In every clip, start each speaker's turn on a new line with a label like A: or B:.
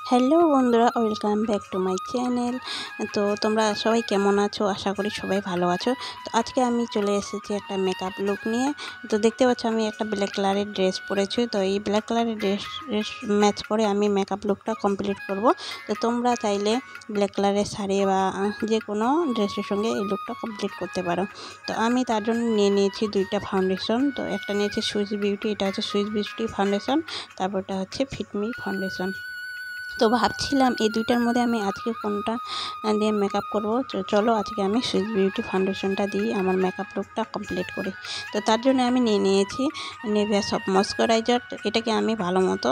A: Hello বন্ধুরা, welcome back to my channel. তো তোমরা সবাই কেমন আছো? আশা করি সবাই ভালো আছো। তো আজকে আমি চলে এসেছি একটা মেকআপ লুক নিয়ে। তো দেখতে পাচ্ছ আমি একটা ব্ল্যাক কালারের ড্রেস পরেছি। তো এই ব্ল্যাক কালারের ড্রেস ম্যাচ করে আমি মেকআপ লুকটা কমপ্লিট করব। তো তোমরা চাইলে ব্ল্যাক কালারের শাড়ি বা যে কোনো ড্রেসের সঙ্গে এই লুকটা কমপ্লিট করতে পারো। তো আমি তার জন্য নিয়ে নিয়েছি দুইটা ফাউন্ডেশন। তো একটা নিয়েছি সুইস বিউটি, এটা হচ্ছে সুইস বিউটি ফাউন্ডেশন, তারপরটা হচ্ছে ফিটমি ফাউন্ডেশন। তো ভাবছিলাম এই দুইটার মধ্যে আমি আজকে কোনটা দিয়ে মেকআপ করব। তো চলো আজকে আমি সুইস বিউটি ফাউন্ডেশনটা দিয়ে আমার মেকআপ লুকটা কমপ্লিট করি। তো তার জন্য আমি নিয়ে নিয়েছি নিভিয়া সফট ময়শ্চারাইজার। তো এটাকে আমি ভালো মতো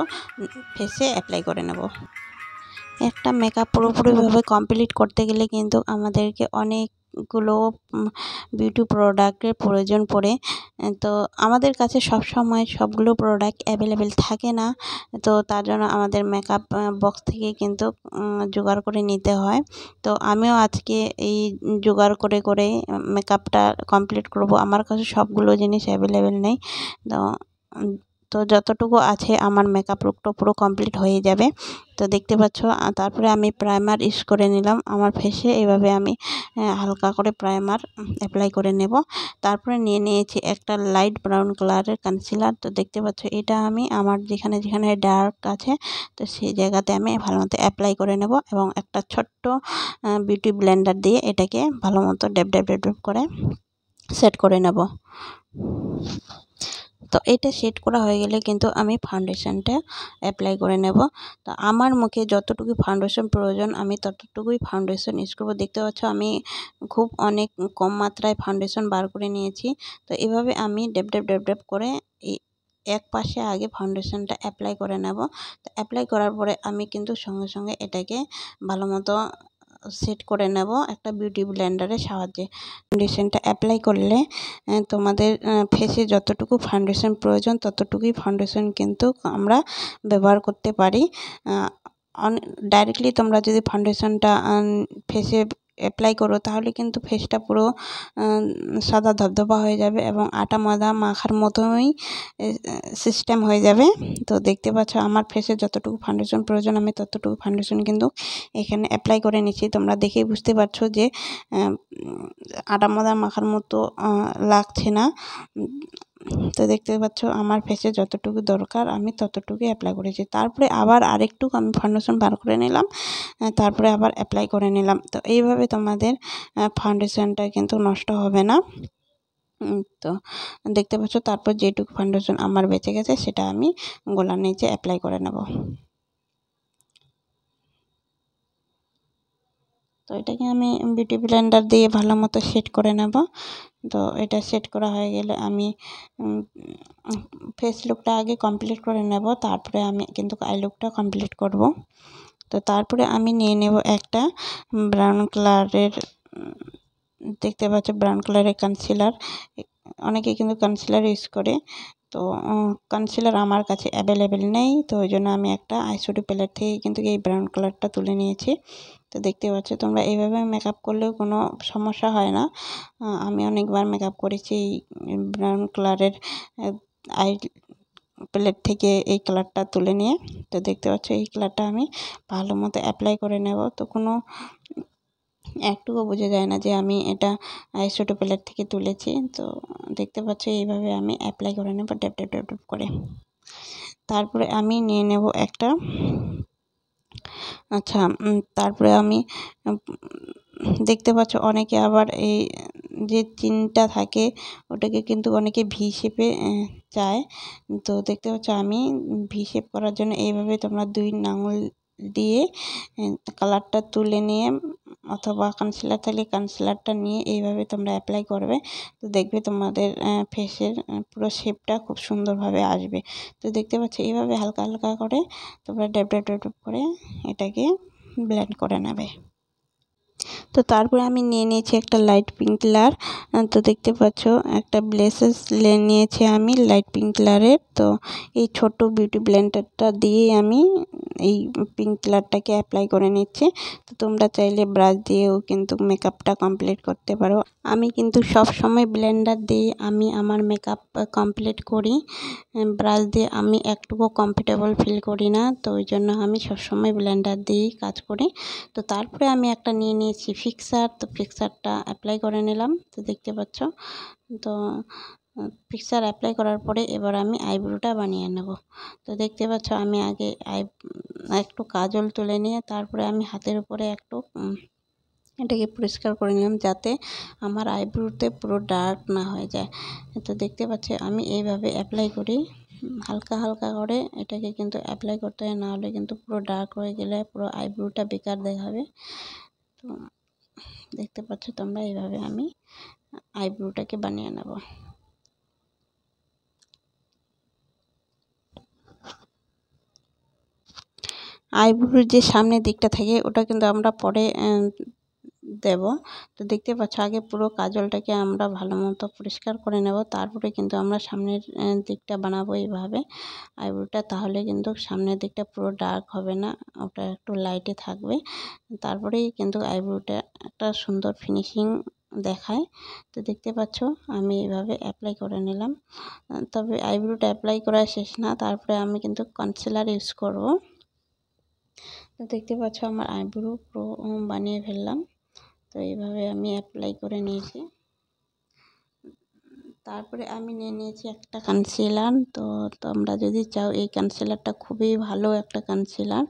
A: ফেসে অ্যাপ্লাই করে নেব। একটা মেকআপ পুরোপুরিভাবে কমপ্লিট করতে গেলে কিন্তু আমাদেরকে অনেকগুলো বিউটি প্রোডাক্টের প্রয়োজন পড়ে। তো আমাদের কাছে সবসময় সবগুলো প্রোডাক্ট অ্যাভেলেবেল থাকে না। তো তার জন্য আমাদের মেকআপ বক্স থেকে কিন্তু জোগাড় করে নিতে হয়। তো আমিও আজকে এই জোগাড় করে করে মেকআপটা কমপ্লিট করব। আমার কাছে সবগুলো জিনিস অ্যাভেলেবেল নেই। তো তো যতটুকু আছে আমার মেকআপ লুকটা পুরো কমপ্লিট হয়ে যাবে। তো দেখতে পাচ্ছ, তারপরে আমি প্রাইমার ইউজ করে নিলাম আমার ফেসে। এভাবে আমি হালকা করে প্রাইমার অ্যাপ্লাই করে নেব। তারপরে নিয়ে নিয়েছি একটা লাইট ব্রাউন কালারের কনসিলার। তো দেখতে পাচ্ছ এটা আমি আমার যেখানে যেখানে ডার্ক আছে তো সেই জায়গাতে আমি ভালো মতো অ্যাপ্লাই করে নেব এবং একটা ছোট্ট বিউটি ব্লেন্ডার দিয়ে এটাকে ভালো মতো ড্যাব ড্যাব ড্যাব ড্যাব করে সেট করে নেব। তো এটা সেট করা হয়ে গেলে কিন্তু আমি ফাউন্ডেশনটা অ্যাপ্লাই করে নেব। তো আমার মুখে যতটুকু ফাউন্ডেশন প্রয়োজন আমি ততটুকুই ফাউন্ডেশন ইউজ করব। দেখতে পাচ্ছ আমি খুব অনেক কম মাত্রায় ফাউন্ডেশন বার করে নিয়েছি। তো এভাবে আমি ড্যাব ড্যাব ড্যাব ড্যাব করে এক পাশে আগে ফাউন্ডেশনটা অ্যাপ্লাই করে নেব। তো অ্যাপ্লাই করার পরে আমি কিন্তু সঙ্গে সঙ্গে এটাকে ভালো মতো সেট করে নেব একটা বিউটি ব্লেন্ডারের সাহায্যে। ফাউন্ডেশনটা অ্যাপ্লাই করলে তোমাদের ফেসে যতটুকু ফাউন্ডেশন প্রয়োজন ততটুকুই ফাউন্ডেশন কিন্তু আমরা ব্যবহার করতে পারি। ডাইরেক্টলি তোমরা যদি ফাউন্ডেশনটা ফেসে অ্যাপ্লাই করো তাহলে কিন্তু ফেসটা পুরো সাদা ধবধবা হয়ে যাবে এবং আটা ময়দা মাখার মতোই সিস্টেম হয়ে যাবে। তো দেখতে পাচ্ছ আমার ফেসে যতটুকু ফাউন্ডেশন প্রয়োজন আমি ততটুকু ফাউন্ডেশন কিন্তু এখানে অ্যাপ্লাই করে নিচ্ছি। তোমরা দেখেই বুঝতে পারছো যে আটা ময়দা মাখার মতো লাগছে না। তো দেখতে পাচ্ছ আমার ফেসে যতটুকু দরকার আমি ততটুকুই অ্যাপ্লাই করেছি। তারপরে আবার আরেকটু আমি ফাউন্ডেশন বার করে নিলাম, তারপরে আবার অ্যাপ্লাই করে নিলাম। তো এইভাবে তোমাদের ফাউন্ডেশনটা কিন্তু নষ্ট হবে না। তো দেখতে পাচ্ছ তারপর যেটুকু ফাউন্ডেশন আমার বেঁচে গেছে সেটা আমি গলার নিচে অ্যাপ্লাই করে নেব। তো এটাকে আমি বিউটি ব্লেন্ডার দিয়ে ভালো মতো সেট করে নেব। তো এটা সেট করা হয়ে গেলে আমি ফেস লুকটা আগে কমপ্লিট করে নেব, তারপরে আমি কিন্তু আই লুকটা কমপ্লিট করব। তো তারপরে আমি নিয়ে নেব একটা ব্রাউন কালারের, দেখতে পাচ্ছ ব্রাউন কালারের কনসিলার। অনেকে কিন্তু কনসিলার ইউজ করে। তো কনসিলার আমার কাছে অ্যাভেলেবেল নেই, তো ওই জন্য আমি একটা আইশ্যাডো প্যালেট থেকে কিন্তু এই ব্রাউন কালারটা তুলে নিয়েছি। তো দেখতে পাচ্ছ তোমরা এইভাবে মেকআপ করলেও কোনো সমস্যা হয় না। আমি অনেকবার মেকআপ করেছি এই ব্রাউন কালারের আই প্যালেট থেকে এই কালারটা তুলে নিয়ে। তো দেখতে পাচ্ছ এই কালারটা আমি ভালো মতো অ্যাপ্লাই করে নেব। তো কোনো একটুকু বোঝা যায় না যে আমি এটা আইশ্যাডো প্যালেট থেকে তুলেছি। তো দেখতে পাচ্ছ এইভাবে আমি অ্যাপ্লাই করে নেব ড্যাব ড্যাব ড্যাব ড্যাব করে। তারপরে আমি নিয়ে নেব একটা, আচ্ছা তারপরে আমি দেখতে পাচ্ছ অনেকে আবার এই যে চিনটা থাকে ওটাকে কিন্তু অনেকে ভি শেপে চায়। তো দেখতে পাচ্ছ আমি ভি শেপ করার জন্য এইভাবে তোমরা দুই আঙুল দিয়ে কালারটা তুলে নিয়ে অথবা কনসিলার থাকলে কনসিলারটা নিয়ে এইভাবে তোমরা অ্যাপ্লাই করবে। তো দেখবে তোমাদের ফেসের পুরো শেপটা খুব সুন্দরভাবে আসবে। তো দেখতে পাচ্ছ এইভাবে হালকা হালকা করে তোমরা ড্যাব ড্যাব ড্যাব ড্যাব করে এটাকে ব্লেন্ড করে নেবে। তো তারপরে আমি নিয়ে নিয়েছি একটা লাইট পিঙ্ক কালার। তো দেখতে পাচ্ছ একটা ব্লেসেস নিয়েছি আমি লাইট পিঙ্ক কালারের। তো তো এই ছোট বিউটি ব্লেন্ডারটা দিয়ে আমি এই পিঙ্ক কালারটাকে অ্যাপ্লাই করে নিচ্ছি। তো তোমরা চাইলে ব্রাশ দিয়েও কিন্তু মেকআপটা কমপ্লিট করতে পারো। আমি কিন্তু সব সময় ব্লেন্ডার দিয়ে আমি আমার মেকআপ কমপ্লিট করি। ব্রাশ দিয়ে আমি একটুকু কমফোর্টেবল ফিল করি না, তো ওই জন্য আমি সবসময় ব্লেন্ডার দিয়েই কাজ করি। তো তারপরে আমি একটা নিয়ে নিয়েছি ফিক্সার, তো ফিক্সারটা অ্যাপ্লাই করে নিলাম। তো দেখতে পাচ্ছ, তো ফিক্সার অ্যাপ্লাই করার পরে এবার আমি আইব্রোটা বানিয়ে নেব। তো দেখতে পাচ্ছ আমি আগে একটু কাজল তুলে নিয়ে তারপরে আমি হাতের উপরে একটু এটাকে পরিষ্কার করে নিলাম, যাতে আমার আইব্রোতে পুরো ডার্ক না হয়ে যায়। তো দেখতে পাচ্ছি আমি এইভাবে অ্যাপ্লাই করি, হালকা হালকা করে এটাকে কিন্তু অ্যাপ্লাই করতে হয়, না হলে কিন্তু পুরো ডার্ক হয়ে গেলে পুরো আইব্রোটা বেকার দেখাবে। তো দেখতে পাচ্ছ তোমরা, এইভাবে আমি আইব্রোটাকে বানিয়ে নেব। আইব্রোর যে সামনের দিকটা থাকে ওটা কিন্তু আমরা পরে দেব। তো দেখতে পাচ্ছ আগে পুরো কাজলটাকে আমরা ভালো মতো পরিষ্কার করে নেব, তারপরে কিন্তু আমরা সামনের দিকটা বানাবো এইভাবে আইব্রোটা, তাহলে কিন্তু সামনের দিকটা পুরো ডার্ক হবে না, ওটা একটু লাইটে থাকবে। তারপরেই কিন্তু আইব্রোটা একটা সুন্দর ফিনিশিং দেখায়। তো দেখতে পাচ্ছ আমি এইভাবে অ্যাপ্লাই করে নিলাম। তবে আইব্রোটা অ্যাপ্লাই করা শেষ না, তারপরে আমি কিন্তু কনসিলার ইউজ করব। তো দেখতে পাচ্ছ আমার আইব্রো পুরো বানিয়ে ফেললাম। তো এইভাবে আমি অ্যাপ্লাই করে নিয়েছি। তারপরে আমি নিয়ে নিয়েছি একটা কনসিলার। তো তোমরা যদি চাও, এই কনসিলারটা খুবই ভালো একটা কনসিলার,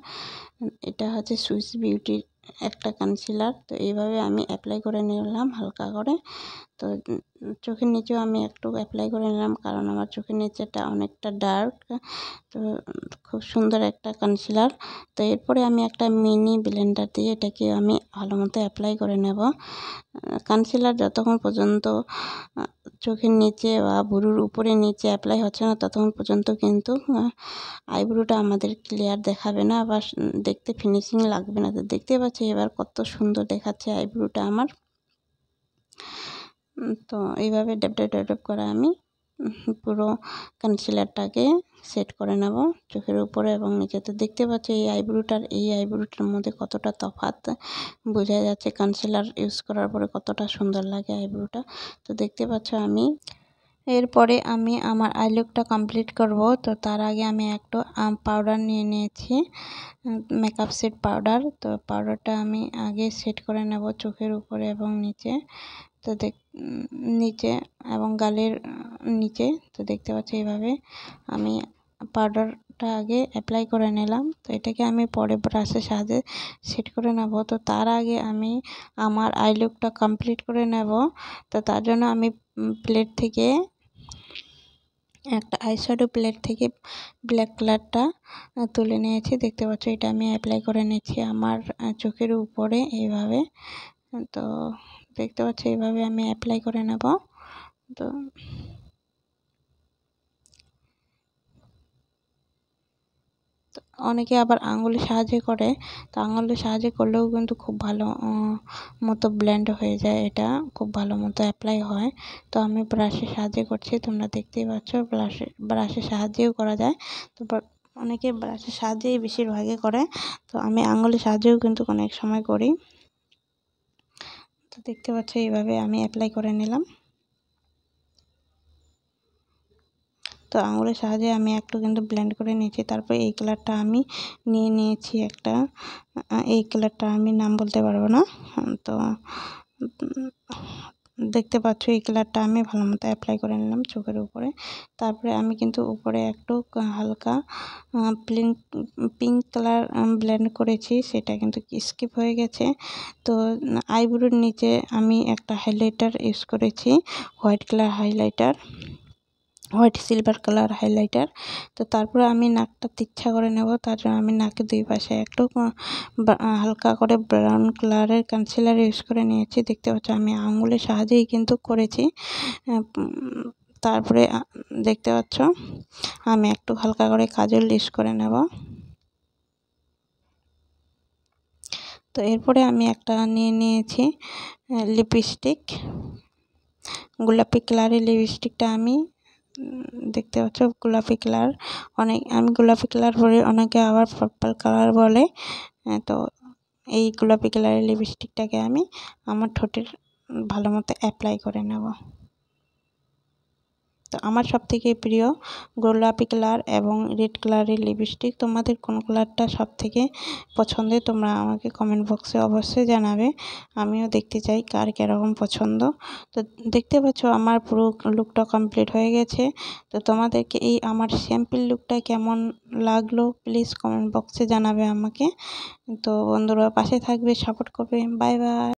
A: এটা হচ্ছে সুইস বিউটির একটা কনসিলার। তো এইভাবে আমি অ্যাপ্লাই করে নিলাম হালকা করে। তো চোখের নিচেও আমি একটু অ্যাপ্লাই করে নিলাম, কারণ আমার চোখের নিচেটা অনেকটা ডার্ক। তো খুব সুন্দর একটা কনসিলার। তো এরপরে আমি একটা মিনি ব্লেন্ডার দিয়ে এটাকে আমি ভালো মতো অ্যাপ্লাই করে নেব। কনসিলার যতক্ষণ পর্যন্ত চোখের নিচে বা ভুরুর উপরে নিচে অ্যাপ্লাই হচ্ছে না, ততক্ষণ পর্যন্ত কিন্তু আইব্রোটা আমাদের ক্লিয়ার দেখাবে না বা দেখতে ফিনিশিং লাগবে না। তো দেখতে পাচ্ছি এবার কত সুন্দর দেখাচ্ছে আইব্রোটা আমার। তো এইভাবে ড্যাপ করে আমি পুরো কনসিলারটাকে সেট করে নেব চোখের উপরে এবং নিচে। তো দেখতে পাচ্ছি এই আইব্রোটার মধ্যে কতটা তফাৎ বোঝা যাচ্ছে, কনসিলার ইউজ করার পরে কতটা সুন্দর লাগে আইব্রোটা। তো দেখতে পাচ্ছ আমি এরপরে আমি আমার আই লুকটা কমপ্লিট করব। তো তার আগে আমি একটু পাউডার নিয়ে নিয়েছি, মেকআপ সেট পাউডার। তো পাউডারটা আমি আগে সেট করে নেব চোখের উপরে এবং নিচে। তো নিচে এবং গালের নিচে। তো দেখতে পাচ্ছি এইভাবে আমি পাউডারটা আগে অ্যাপ্লাই করে নিলাম। তো এটাকে আমি পরে ব্রাশের সাহায্যে সেট করে নেব। তো তার আগে আমি আমার আই লুকটা কমপ্লিট করে নেব। তো তার জন্য আমি প্লেট থেকে একটা আইশ্যাডো প্লেট থেকে ব্ল্যাক কালারটা তুলে নিয়েছি। দেখতে পাচ্ছ এটা আমি অ্যাপ্লাই করে নিয়েছি আমার চোখের উপরে এইভাবে। তো দেখতে পাচ্ছ এইভাবে আমি অ্যাপ্লাই করে নেব। তো অনেকে আবার আঙুলের সাহায্যে করে, তো আঙুলের সাহায্যে করলেও কিন্তু খুব ভালো মতো ব্লেন্ড হয়ে যায়, এটা খুব ভালো মতো অ্যাপ্লাই হয়। তো আমি ব্রাশের সাহায্যে করছি, তোমরা দেখতেই পাচ্ছ ব্রাশের সাহায্যেও করা যায়। তো অনেকে ব্রাশের সাহায্যেই বেশিরভাগই করে, তো আমি আঙুলের সাহায্যেও কিন্তু অনেক সময় করি। তো দেখতে পাচ্ছ এইভাবে আমি অ্যাপ্লাই করে নিলাম। তো আঙুলের সাহায্যে আমি একটু কিন্তু ব্লেন্ড করে নিয়েছি। তারপর এই কালারটা আমি নিয়ে নিয়েছি একটা, এই কালারটা আমি নাম বলতে পারবো না। তো দেখতে পাচ্ছ এই কালারটা আমি ভালো মতো অ্যাপ্লাই করে নিলাম চোখের উপরে। তারপরে আমি কিন্তু উপরে একটু হালকা পিঙ্ক কালার ব্লেন্ড করেছি, সেটা কিন্তু স্কিপ হয়ে গেছে। তো আইব্রোর নিচে আমি একটা হাইলাইটার ইউজ করেছি, white colour highlighter, white silver colour highlighter. তো তারপরে আমি নাকটা তিরছা করে নেব, তার জন্য আমি নাকের দুই পাশে একটু হালকা করে ব্রাউন কালারের কনসিলার ইউজ করে নিয়েছি। দেখতে পাচ্ছ আমি আঙুলের সাহায্যেই কিন্তু করেছি। তারপরে দেখতে পাচ্ছ আমি একটু হালকা করে কাজল ইউজ করে নেব। তো এরপরে আমি একটা নিয়ে নিয়েছি লিপস্টিক, গোলাপি কালারের লিপস্টিকটা আমি দেখতে পাচ্ছ গোলাপি কালার, আমি গোলাপি কালার বলি, অনেকে আবার পার্পল কালার বলে। তো এই গোলাপি কালারের লিপস্টিকটাকে আমি আমার ঠোঁটের ভালো মতো অ্যাপ্লাই করে নেব। তো আমার সবথেকে প্রিয় গোলাপি কালার এবং রেড কালারের লিপস্টিক। তোমাদের কোন কালারটা সবথেকে পছন্দের তোমরা আমাকে কমেন্ট বক্সে অবশ্যই জানাবে, আমিও দেখতে চাই কার কীরকম পছন্দ। তো দেখতে পাচ্ছ আমার পুরো লুকটা কমপ্লিট হয়ে গেছে। তো তোমাদেরকে এই আমার সিম্পল লুকটা কেমন লাগলো প্লিজ কমেন্ট বক্সে জানাবে আমাকে। তো বন্ধুরা পাশে থাকবে, সাপোর্ট করবে। Bye bye.